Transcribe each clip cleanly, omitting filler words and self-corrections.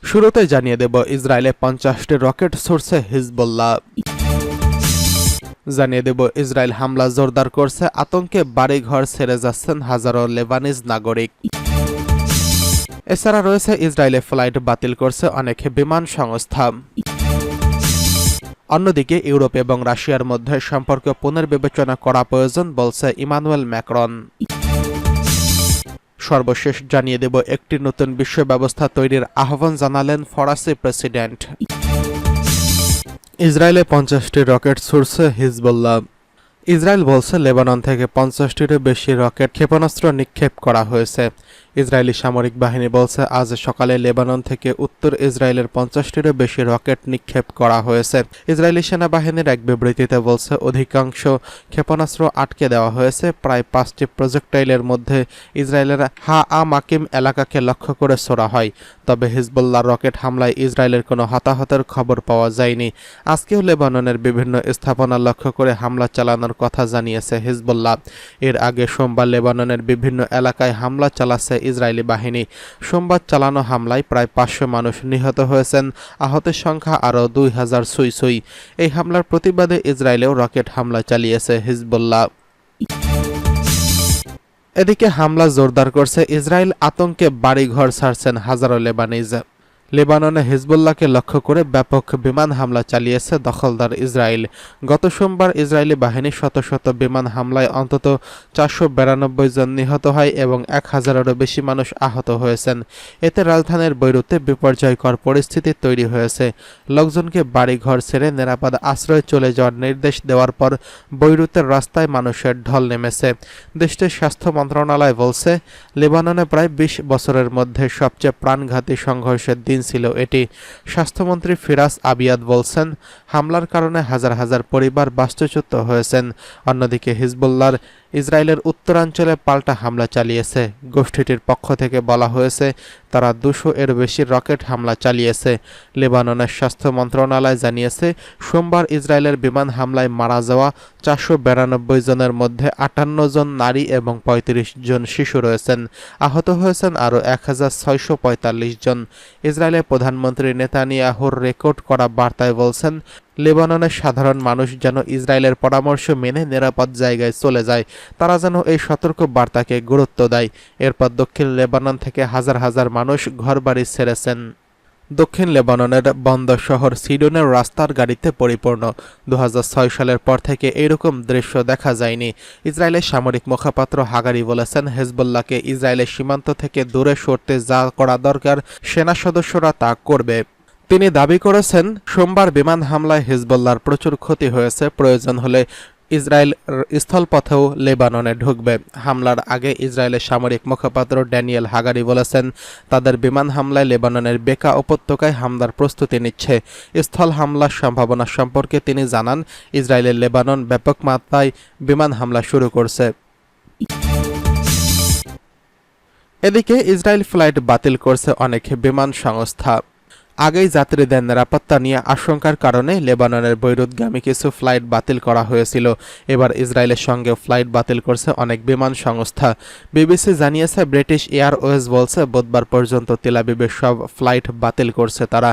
শুরুতেই জানিয়ে দেব ইসরায়েলে 50টি রকেট ছুড়ছে হিজবুল্লাহ। জানিয়ে দেব ইসরায়েল হামলা জোরদার করছে, আতঙ্কে বাড়িঘর ছেড়ে যাচ্ছেন হাজারো লেবানিজ নাগরিক। এছাড়া রয়েছে ইসরায়েলে ফ্লাইট বাতিল করছে অনেক বিমান সংস্থা। অন্যদিকে ইউরোপ এবং রাশিয়ার মধ্যে সম্পর্ক পুনর্বিবেচনা করা প্রয়োজন বলছে ইমানুয়েল ম্যাক্রন। সর্বশেষ জানিয়ে দেব একটি নতুন বিশ্ব ব্যবস্থা তৈরির আহ্বান জানালেন ফরাসি প্রেসিডেন্ট। ইসরায়েলে 50টি রকেট ছুড়ছে হিজবুল্লাহ। ইসরায়েল বলছে লেবানন থেকে 50টিরও বেশি রকেট ক্ষেপণাস্ত্র নিক্ষেপ করা হয়েছে। ইসরায়েলি সামরিক বাহিনী বলছে আজ সকালে লেবানন থেকে উত্তর ইসরায়েলের 50টিরও বেশি রকেট নিক্ষেপ করা হয়েছে। ইসরায়েলি সেনাবাহিনীর এক বিবৃতিতে বলছে অধিকাংশ ক্ষেপণাস্ত্র আটকে দেওয়া হয়েছে। প্রায় 5টি প্রজেক্টাইলের মধ্যে ইসরায়েলের মাকিম এলাকাকে লক্ষ্য করে ছোড়া হয়। তবে হিজবুল্লাহর রকেট হামলায় ইসরায়েলের কোনো হতাহতের খবর পাওয়া যায়নি। আজকেও লেবাননের বিভিন্ন স্থাপনা লক্ষ্য করে হামলা চালানোর কথা জানিয়েছে হিজবুল্লাহ। এর আগে সোমবার লেবাননের বিভিন্ন এলাকায় হামলা চালাচ্ছে ইসরায়েলি বাহিনী। সোমবার চালানো হামলায় প্রায় 500 মানুষ নিহত হয়েছেন, আহতের সংখ্যা আরও 2000 ছুঁই। এই হামলার প্রতিবাদে ইসরায়েলেও রকেট হামলা চালিয়েছে হিজবুল্লাহ। এদিকে হামলা জোরদার করছে ইসরায়েল, আতঙ্কে বাড়িঘর ছাড়ছেন হাজারো লেবানিজ। লেবাননে হিজবুল্লাহকে লক্ষ্য করে ব্যাপক বিমান হামলা চালিয়েছে দখলদার ইসরায়েল। গত সোমবার ইসরায়েলি বাহিনী শত শত বিমান হামলায় অন্তত 492 জন নিহত হয় এবং 1000-এরও বেশি মানুষ আহত হয়েছেন। এতে রাজধানীর বৈরুতে বিপর্যয়কর পরিস্থিতি তৈরি হয়েছে। লোকজনকে বাড়িঘর ছেড়ে নিরাপদ আশ্রয়ে চলে যাওয়ার নির্দেশ দেওয়ার পর বৈরুতের রাস্তায় মানুষের ঢল নেমেছে। দেশটির স্বাস্থ্য মন্ত্রণালয় বলছে লেবাননে প্রায় 20 বছরের মধ্যে সবচেয়ে প্রাণঘাতী সংঘর্ষের দিন ছিল এটি। স্বাস্থ্যমন্ত্রী ফিরাস আবিয়াদ বলছেন হামলার কারণে হাজার হাজার পরিবার বাস্তুচ্যুত হয়েছেন। অন্যদিকে হিজবুল্লাহর ইসরায়েলের উত্তরাঞ্চলে পাল্টা হামলা চালিয়েছে। গোষ্ঠীটির পক্ষ থেকে বলা হয়েছে তারা 200-এর বেশি রকেট হামলা চালিয়েছে। লেবাননের স্বাস্থ্য মন্ত্রণালয় জানিয়েছে সোমবার ইসরায়েলের বিমান হামলায় মারা যাওয়া 492 জনের মধ্যে 58 জন নারী এবং 35 জন শিশু রয়েছেন। আহত হয়েছেন আরও 1645 জন। ইসরায়েলের প্রধানমন্ত্রী নেতানিয়াহুর রেকর্ড করা বার্তায় বলছেন লেবাননের সাধারণ মানুষ যেন ইসরায়েলের পরামর্শ মেনে নিরাপদ জায়গায় চলে যায়, তারা যেন এই সতর্ক বার্তাকে গুরুত্ব দেয়। এরপর দক্ষিণ লেবানন থেকে হাজার হাজার মানুষ ঘরবাড়ি ছেড়েছেন। দক্ষিণ লেবাননের বন্দর শহর সিডনের রাস্তার গাড়িতে পরিপূর্ণ। 2006 সালের পর থেকে এইরকম দৃশ্য দেখা যায়নি। ইসরায়েলের সামরিক মুখপাত্র হাগারি বলেছেন হিজবুল্লাহকে ইসরায়েলের সীমান্ত থেকে দূরে সরতে যা করা দরকার সেনা সদস্যরা তা করবে। তিনি দাবি করেছেন সোমবার বিমান হামলায় হিজবুল্লাহর প্রচুর ক্ষতি হয়েছে, প্রয়োজন হলে ইসরায়েল স্থলপথেও লেবাননে ঢুকবে। হামলার আগে ইসরায়েলের সামরিক মুখপাত্র ড্যানিয়েল হাগারি বলেছেন তাদের বিমান হামলায় লেবাননের বেকা উপত্যকায় হামলার প্রস্তুতি নিচ্ছে। স্থল হামলার সম্ভাবনা সম্পর্কে তিনি জানান ইসরায়েলের লেবানন ব্যাপক মাত্রায় বিমান হামলা শুরু করছে। এদিকে ইসরায়েল ফ্লাইট বাতিল করছে অনেক বিমান সংস্থা। আগেই যাত্রীদের নিরাপত্তা নিয়ে আশঙ্কার কারণে লেবাননের বৈরুতগামী কিছু ফ্লাইট বাতিল করা হয়েছিল। এবার ইসরায়েলের সঙ্গে ফ্লাইট বাতিল করছে অনেক বিমান সংস্থা। বিবিসি জানিয়েছে ব্রিটিশ এয়ারওয়েজ বলছে বুধবার পর্যন্ত তেল আবিবের সব ফ্লাইট বাতিল করছে তারা।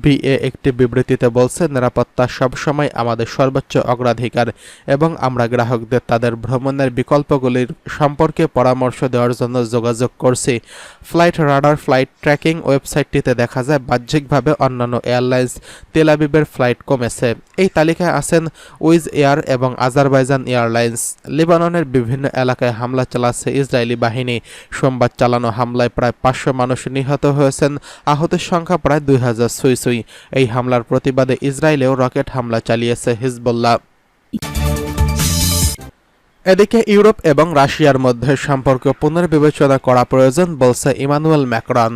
বিএ একটি বিবৃতিতে বলছে নিরাপত্তা সবসময় আমাদের সর্বোচ্চ অগ্রাধিকার এবং আমরা গ্রাহকদের তাদের ভ্রমণের বিকল্পগুলির সম্পর্কে পরামর্শ দেওয়ার জন্য যোগাযোগ করছি। ফ্লাইট রাডার ফ্লাইট ট্র্যাকিং ওয়েবসাইটটিতে দেখা যায় বাহ্যিক ভাবে অন্যান্য এয়ারলাইন্স তেল আবিবের ফ্লাইট কমেছে। এই তালিকায় আছেন উইজ এয়ার এবং আজারবাইজান এয়ারলাইন্স। লেবাননের বিভিন্ন এলাকায় হামলা চালাচ্ছে ইসরায়েলি বাহিনী। সোমবার চালানো হামলায় প্রায় 500 মানুষ নিহত হয়েছেন, আহতের সংখ্যা প্রায় 2000 ছুঁই। এই হামলার প্রতিবাদে ইসরায়েলেও রকেট হামলা চালিয়েছে হিজবুল্লাহ। এদিকে ইউরোপ এবং রাশিয়ার মধ্যে সম্পর্ক পুনর্বিবেচনা করা প্রয়োজন বলছে ইমানুয়েল ম্যাক্রন।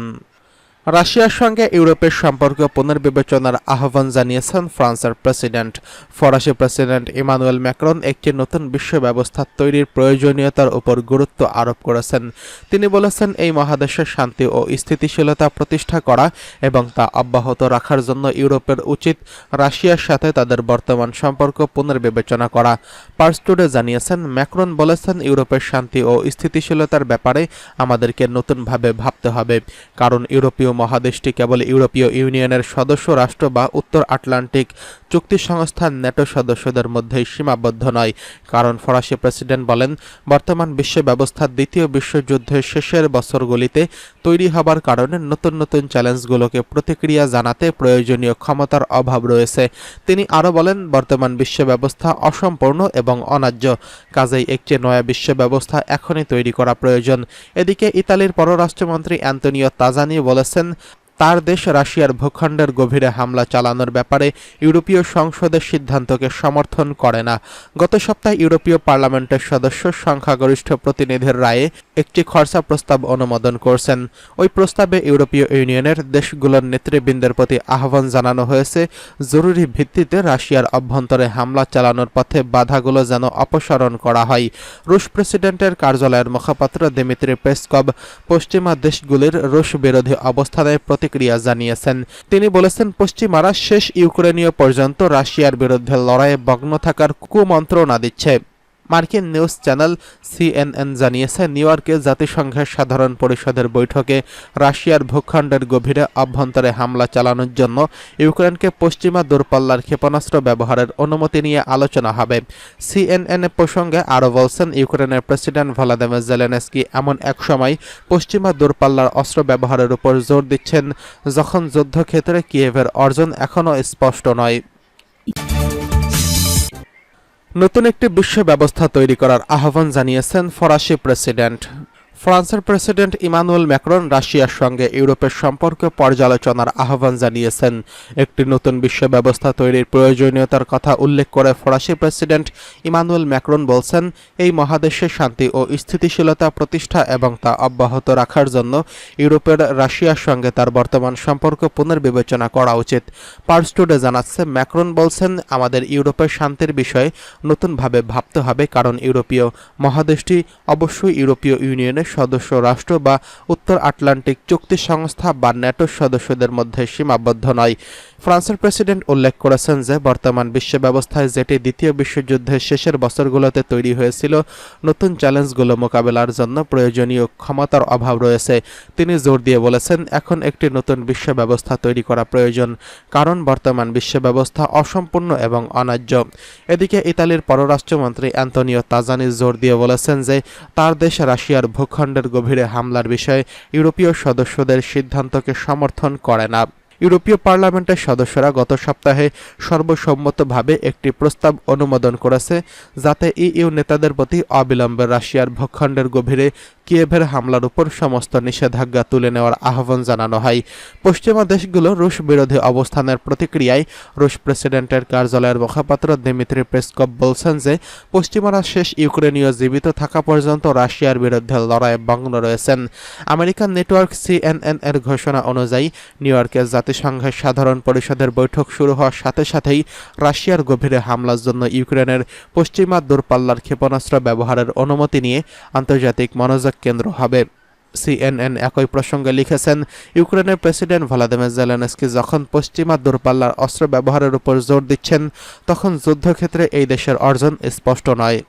রাশিয়ার সঙ্গে ইউরোপের সম্পর্ক পুনর্বিবেচনার আহ্বান জানিয়েছেন ফ্রান্সের প্রেসিডেন্ট। ফরাসি প্রেসিডেন্ট ইমানুয়েল ম্যাক্রন একটি নতুন বিশ্ব ব্যবস্থা তৈরির প্রয়োজনীয়তার উপর গুরুত্ব আরোপ করেছেন। তিনি বলেছেন এই মহাদেশের শান্তি ও স্থিতিশীলতা প্রতিষ্ঠা করা এবং তা অব্যাহত রাখার জন্য ইউরোপের উচিত রাশিয়ার সাথে তাদের বর্তমান সম্পর্ক পুনর্বিবেচনা করা। পার্স টুডে জানিয়েছেন ম্যাক্রন বলেছেন ইউরোপের শান্তি ও স্থিতিশীলতার ব্যাপারে আমাদেরকে নতুনভাবে ভাবতে হবে, কারণ ইউরোপীয় মহাদেশটি কেবল ইউরোপীয় ইউনিয়নের সদস্য রাষ্ট্র বা উত্তর আটলান্টিক চুক্তি সংস্থা ন্যাটো সদস্যদের মধ্যেই সীমাবদ্ধ নয়। কারণ ফরাসি প্রেসিডেন্ট বলেন, বর্তমান বিশ্ব ব্যবস্থা দ্বিতীয় বিশ্বযুদ্ধের শেষের বছরগুলিতে তৈরি হবার কারণে নতুন নতুন চ্যালেঞ্জগুলোকে প্রতিক্রিয়া জানাতে প্রয়োজনীয় ক্ষমতার অভাব রয়েছে। তিনি আরও বলেন, বর্তমান বিশ্ব ব্যবস্থা অসম্পূর্ণ এবং অন্যায্য, কাজেই একটি নয়া বিশ্ব ব্যবস্থা এখনই তৈরি করা প্রয়োজন। এদিকে ইতালির পররাষ্ট্রমন্ত্রী অ্যান্তোনিও তাজানি বলেছেন, তার দেশ রাশিয়ার ভূখণ্ডের গভীরে হামলা চালানোর ব্যাপারে ইউরোপীয় সংসদের সিদ্ধান্তকে সমর্থন করে না। গত সপ্তাহে ইউরোপীয় পার্লামেন্টের সদস্য সংখ্যাগরিষ্ঠ প্রতিনিধির রায়ে একটি খসড়া প্রস্তাব অনুমোদন করছেন। ওই প্রস্তাবে ইউরোপীয় ইউনিয়নের দেশগুলোর নেতৃবৃন্দের প্রতি আহ্বান জানানো হয়েছে, জরুরি ভিত্তিতে রাশিয়ার অভ্যন্তরে হামলা চালানোর পথে বাধাগুলো যেন অপসারণ করা হয়। রুশ প্রেসিডেন্টের কার্যালয়ের মুখপাত্র দিমিত্রি পেসকভ পশ্চিমা দেশগুলির রুশ বিরোধী অবস্থানের প্রতিক্রিয়া জানিয়েছেন। তিনি বলেছেন, পশ্চিমারা শেষ ইউক্রেনীয় পর্যন্ত রাশিয়ার বিরুদ্ধে লড়াইয়ে মগ্ন থাকার কুমন্ত্রণা দিচ্ছে। মার্কিন নিউজ চ্যানেল CNN জানিয়েছে, নিউ ইয়র্কে জাতিসংঘের সাধারণ পরিষদের বৈঠকে রাশিয়ার ভূখণ্ডের গভীরে অভ্যন্তরে হামলা চালানোর জন্য ইউক্রেনকে পশ্চিমা দূরপাল্লার ক্ষেপণাস্ত্র ব্যবহারের অনুমতি নিয়ে আলোচনা হবে। CNN প্রসঙ্গে আরও বলছেন, ইউক্রেনের প্রেসিডেন্ট ভলোদিমির জেলেনস্কি এমন এক সময় পশ্চিমা দূরপাল্লার অস্ত্র ব্যবহারের উপর জোর দিচ্ছেন যখন যুদ্ধক্ষেত্রে কিয়েভের অর্জন এখনও স্পষ্ট নয়। নতুন একটি বিশ্ব ব্যবস্থা তৈরি করার আহ্বান জানিয়েছেন ফরাসি প্রেসিডেন্ট। ফ্রান্সের প্রেসিডেন্ট ইমানুয়েল ম্যাক্রন রাশিয়ার সঙ্গে ইউরোপের সম্পর্ক পর্যালোচনার আহ্বান জানিয়েছেন। একটি নতুন বিশ্ব ব্যবস্থা তৈরির প্রয়োজনীয়তার কথা উল্লেখ করে ফরাসি প্রেসিডেন্ট ইমানুয়েল ম্যাক্রন বলছেন, এই মহাদেশে শান্তি ও স্থিতিশীলতা প্রতিষ্ঠা এবং তা অব্যাহত রাখার জন্য ইউরোপের রাশিয়ার সঙ্গে তার বর্তমান সম্পর্ক পুনর্বিবেচনা করা উচিত। পার্স টুডে জানাচ্ছে, ম্যাক্রন বলছেন, আমাদের ইউরোপের শান্তির বিষয়ে নতুনভাবে ভাবতে হবে, কারণ ইউরোপীয় মহাদেশটি অবশ্যই ইউরোপীয় ইউনিয়নের সদস্য রাষ্ট্র বা উত্তর আটলান্টিক চুক্তি সংস্থা বা ন্যাটো সদস্যদের মধ্যে সীমাবদ্ধ নয়। ফ্রান্সের প্রেসিডেন্ট উল্লেখ করেছেন যে বর্তমান বিশ্ব ব্যবস্থায় যেটি দ্বিতীয় বিশ্বযুদ্ধের শেষের বছরগুলোতে তৈরি হয়েছিল, নতুন চ্যালেঞ্জগুলো মোকাবেলার জন্য প্রয়োজনীয় ক্ষমতার অভাব রয়েছে। তিনি জোর দিয়ে বলেছেন, এখন একটি নতুন বিশ্ব ব্যবস্থা তৈরি করা প্রয়োজন, কারণ বর্তমান বিশ্ব ব্যবস্থা অসম্পূর্ণ এবং অন্যায্য। এদিকে ইতালির পররাষ্ট্রমন্ত্রী অ্যান্তোনিও তাজানি জোর দিয়ে বলেছেন যে তার দেশ রাশিয়ার ভূখণ্ডের গভীরে হামলার বিষয়ে ইউরোপীয় সদস্যদের সিদ্ধান্তকে সমর্থন করে না। ইউরোপীয় পার্লামেন্টের সদস্যরা গত সপ্তাহে সর্বসম্মতভাবে একটি প্রস্তাব অনুমোদন করেছে, যাতে ইইউ নেতাদের প্রতি অবিলম্বে রাশিয়ার ভূখণ্ডের গভীরে কিয়েভের হামলার উপর সমস্ত নিষেধাজ্ঞা তুলে নেওয়ার আহ্বান জানানো হয়। পশ্চিমা দেশগুলো রুশ বিরোধী অবস্থানের প্রতিক্রিয়ায় রুশ প্রেসিডেন্টের কার্যালয়ের মুখপাত্র দিমিত্রি পেসকভ বলছেন যে পশ্চিমারা শেষ ইউক্রেনীয় জীবিত থাকা পর্যন্ত রাশিয়ার বিরুদ্ধে লড়াইয়ে মগ্ন রয়েছেন। আমেরিকান নেটওয়ার্ক CNN এর ঘোষণা অনুযায়ী নিউ ইয়র্কের জাতিসংঘের সাধারণ পরিষদের বৈঠক শুরু হওয়ার সাথে সাথেই রাশিয়ার গভীরে হামলার জন্য ইউক্রেনের পশ্চিমা দূরপাল্লার ক্ষেপণাস্ত্র ব্যবহারের অনুমতি নিয়ে আন্তর্জাতিক মনোযোগ কেন্দ্র হবে। CNN একই প্রসঙ্গে লিখেছেন, ইউক্রেনের প্রেসিডেন্ট ভলোদিমির জেলেনস্কি যখন পশ্চিমা দূরপাল্লার অস্ত্র ব্যবহারের উপর জোর দিচ্ছেন, তখন যুদ্ধক্ষেত্রে এই দেশের অর্জন স্পষ্ট নয়।